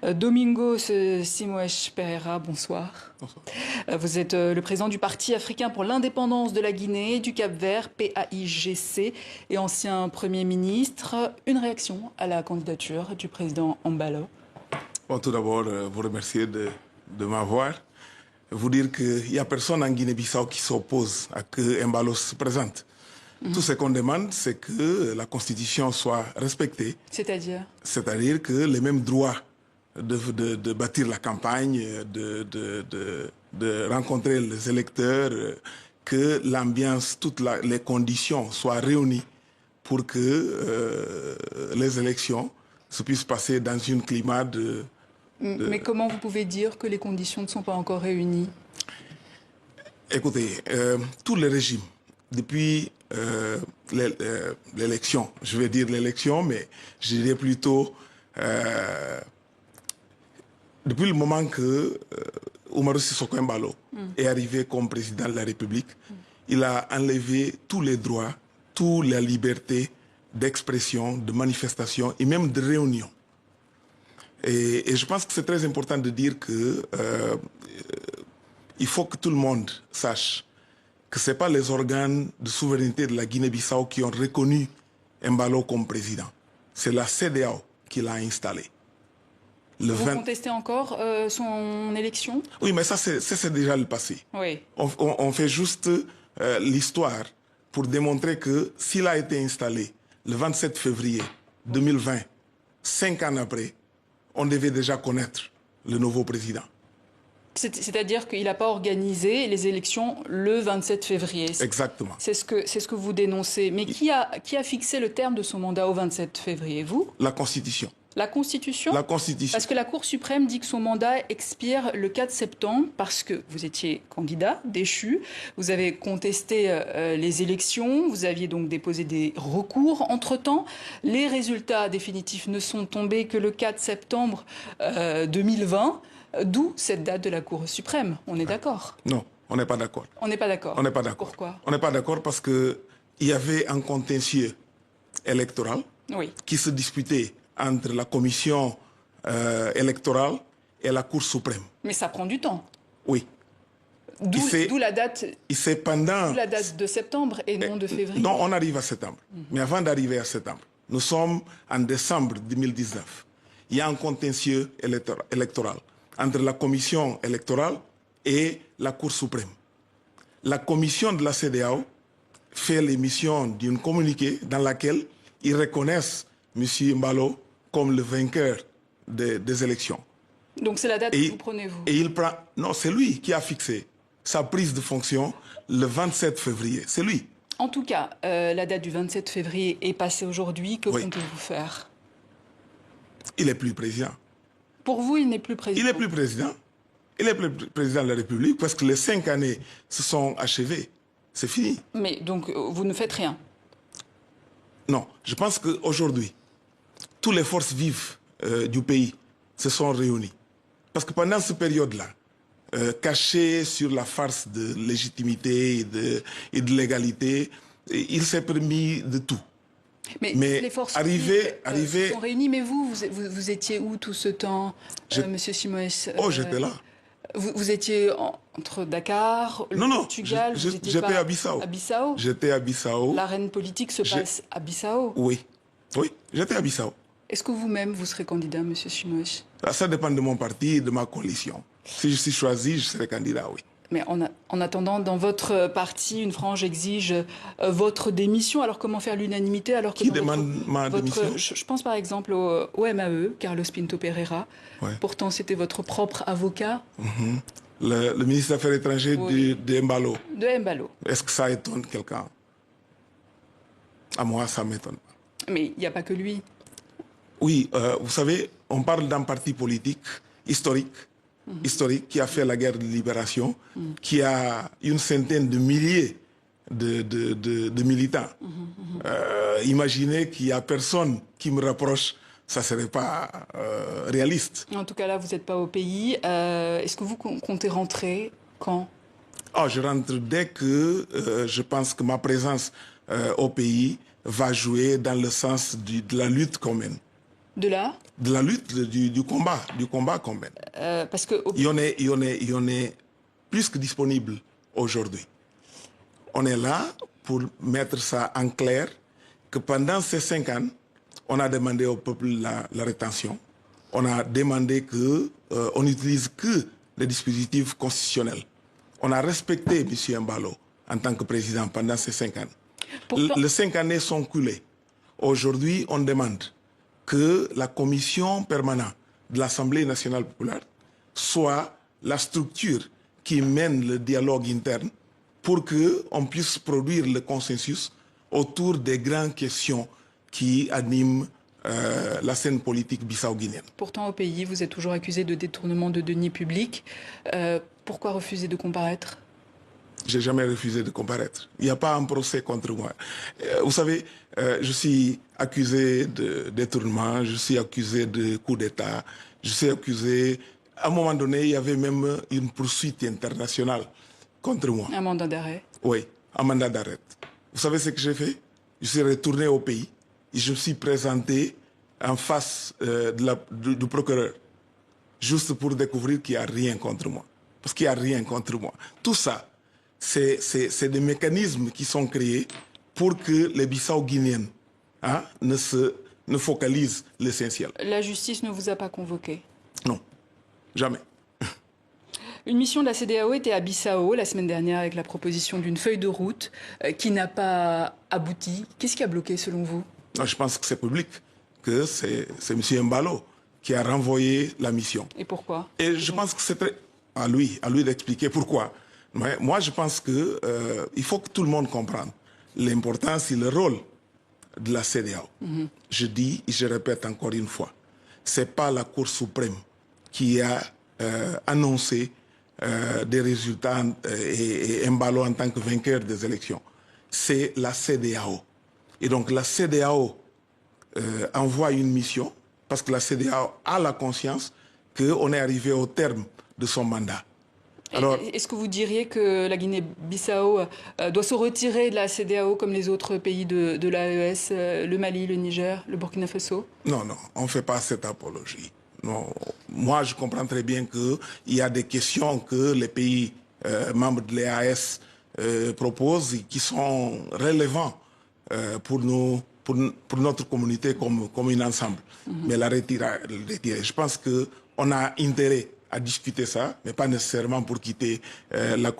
Domingos Simoes Pereira, bonsoir. Bonsoir. Vous êtes le président du Parti africain pour l'indépendance de la Guinée et du Cap-Vert, PAIGC, et ancien Premier ministre. Une réaction à la candidature du président Embalo? Bon, tout d'abord, vous remercier de m'avoir. Vous dire qu'il n'y a personne en Guinée-Bissau qui s'oppose à que Embalo se présente. Tout ce qu'on demande, c'est que la Constitution soit respectée. C'est-à-dire? C'est-à-dire que les mêmes droits de bâtir la campagne, de rencontrer les électeurs, que l'ambiance, toutes les conditions soient réunies pour que les élections se puissent passer dans un climat de... Mais comment vous pouvez dire que les conditions ne sont pas encore réunies? Écoutez, tous les régimes, depuis l'élection, je vais dire l'élection, mais je dirais plutôt depuis le moment que Umaru Sissoco Embalo est arrivé comme président de la République, il a enlevé tous les droits, toute la liberté d'expression, de manifestation et même de réunion. Et je pense que c'est très important de dire que il faut que tout le monde sache que ce n'est pas les organes de souveraineté de la Guinée-Bissau qui ont reconnu Embalo comme président. C'est la CEDEAO qui l'a installé. Vous contestez encore son élection? Oui, mais ça c'est déjà le passé. Oui. On fait juste l'histoire pour démontrer que s'il a été installé le 27 février 2020, 5 ans après, on devait déjà connaître le nouveau président. C'est-à-dire qu'il n'a pas organisé les élections le 27 février. Exactement. C'est ce que vous dénoncez. Mais qui a fixé le terme de son mandat au 27 février? Vous? La Constitution. La Constitution? La Constitution. Parce que la Cour suprême dit que son mandat expire le 4 septembre parce que vous étiez candidat, déchu, vous avez contesté les élections, vous aviez donc déposé des recours. Entre-temps, les résultats définitifs ne sont tombés que le 4 septembre 2020, d'où cette date de la Cour suprême. On est d'accord? Non, on n'est pas d'accord. On n'est pas d'accord. On n'est pas d'accord. Pourquoi? On n'est pas d'accord parce qu'il y avait un contentieux électoral qui se disputait entre la commission électorale et la Cour suprême. Mais ça prend du temps. Oui. D'où la date de septembre et non de février. Non, on arrive à septembre. Mais avant d'arriver à septembre, nous sommes en décembre 2019. Il y a un contentieux électoral entre la commission électorale et la Cour suprême. La commission de la CEDEAO fait l'émission d'un communiqué dans laquelle ils reconnaissent M. Embalo comme le vainqueur des élections. Donc c'est la date que vous prenez, vous? Et il prend... Non, c'est lui qui a fixé sa prise de fonction le 27 février. C'est lui. En tout cas, la date du 27 février est passée aujourd'hui. Que comptez-vous faire? Il n'est plus président. Pour vous, il n'est plus président? Il n'est plus président. Il n'est plus président de la République parce que les 5 années se sont achevées. C'est fini. Mais donc, vous ne faites rien? Non. Je pense qu'aujourd'hui, toutes les forces vives du pays se sont réunies. Parce que pendant cette période-là, cachée sur la farce de légitimité et de légalité, il s'est permis de tout. Mais les forces sont réunies, mais vous étiez où tout ce temps, Monsieur Simoes? Oh, j'étais là. Vous étiez entre Dakar, le Portugal, j'étais à Bissau. À Bissau? J'étais à Bissau. L'arène politique se passe à Bissau? Oui, j'étais à Bissau. Est-ce que vous-même, vous serez candidat, Monsieur Simoes? Ça dépend de mon parti et de ma coalition. Si je suis choisi, je serai candidat, oui. Mais en attendant, dans votre parti, une frange exige votre démission. Alors comment faire l'unanimité alors que Qui demande ma démission? Je pense par exemple au MAE, Carlos Pinto Pereira. Ouais. Pourtant, c'était votre propre avocat. Le ministre des Affaires étrangères de Embalo. De Embalo. Est-ce que ça étonne quelqu'un? À moi, ça ne m'étonne pas. Mais il n'y a pas que lui. Oui, vous savez, on parle d'un parti politique historique, qui a fait la guerre de libération, qui a une centaine de milliers de militants. Imaginez qu'il n'y a personne qui me rapproche, ça ne serait pas réaliste. En tout cas, là, vous n'êtes pas au pays. Est-ce que vous comptez rentrer quand? Je rentre dès que je pense que ma présence au pays va jouer dans le sens de la lutte commune. De là De la lutte, du combat qu'on mène. Parce que... Il y en est plus que disponible aujourd'hui. On est là pour mettre ça en clair, que pendant ces 5 ans, on a demandé au peuple la rétention. On a demandé qu'on n'utilise que les dispositifs constitutionnels. On a respecté M. Embalo en tant que président pendant ces 5 ans. Pourtant... Les 5 années sont coulées. Aujourd'hui, on demande que la commission permanente de l'Assemblée nationale populaire soit la structure qui mène le dialogue interne pour qu'on puisse produire le consensus autour des grandes questions qui animent la scène politique bissau-guinéenne. Pourtant, au pays, vous êtes toujours accusé de détournement de deniers publics. Pourquoi refuser de comparaître ? J'ai jamais refusé de comparaître. Il n'y a pas un procès contre moi. Vous savez, je suis accusé de détournement, je suis accusé de coup d'État, je suis accusé... À un moment donné, il y avait même une poursuite internationale contre moi. Un mandat d'arrêt? Oui, un mandat d'arrêt. Vous savez ce que j'ai fait? Je suis retourné au pays et je me suis présenté en face du procureur, juste pour découvrir qu'il n'y a rien contre moi. Parce qu'il n'y a rien contre moi. Tout ça, c'est des mécanismes qui sont créés pour que les Bissau-Guinéens ne focalisent l'essentiel. La justice ne vous a pas convoqué? Non, jamais. Une mission de la CEDEAO était à Bissau la semaine dernière avec la proposition d'une feuille de route qui n'a pas abouti. Qu'est-ce qui a bloqué selon vous? Je pense que c'est public, que c'est M. Embalo qui a renvoyé la mission. Et pourquoi? Et je pense que c'est à lui d'expliquer pourquoi. Mais moi, je pense qu'il faut que tout le monde comprenne l'importance et le rôle de la CEDEAO. Je dis et je répète encore une fois, ce n'est pas la Cour suprême qui a annoncé des résultats et Embalo en tant que vainqueur des élections. C'est la CEDEAO. Et donc la CEDEAO envoie une mission parce que la CEDEAO a la conscience qu'on est arrivé au terme de son mandat. Alors, est-ce que vous diriez que la Guinée-Bissau doit se retirer de la CEDEAO comme les autres pays de l'AES, le Mali, le Niger, le Burkina Faso? Non, on ne fait pas cette apologie. Non. Moi, je comprends très bien qu'il y a des questions que les pays membres de l'EAS proposent et qui sont relevants pour notre communauté comme un ensemble. Mais la retirer, je pense qu'on a intérêt à discuter ça, mais pas nécessairement pour quitter la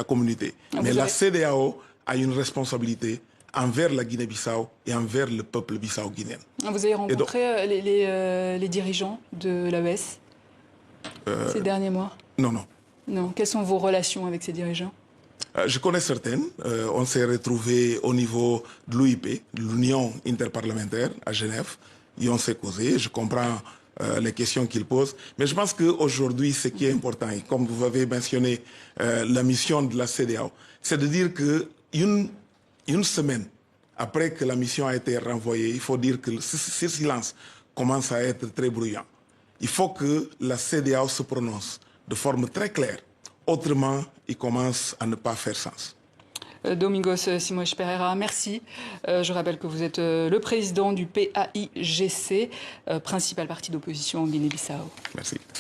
communauté. Mais la CEDEAO a une responsabilité envers la Guinée-Bissau et envers le peuple bissau-guinéen. Vous avez rencontré les dirigeants de l'AES ces derniers mois? Non. Non. Quelles sont vos relations avec ces dirigeants? Je connais certaines. On s'est retrouvés au niveau de l'UIP, l'Union interparlementaire à Genève, et on s'est causé. Je comprends les questions qu'ils posent. Mais je pense qu'aujourd'hui, ce qui est important, et comme vous avez mentionné la mission de la CEDEAO, c'est de dire qu'une semaine après que la mission a été renvoyée, il faut dire que ce silence commence à être très bruyant. Il faut que la CEDEAO se prononce de forme très claire. Autrement, il commence à ne pas faire sens. Domingos Simões Pereira, merci. Je rappelle que vous êtes le président du PAIGC, principal parti d'opposition en Guinée-Bissau. Merci.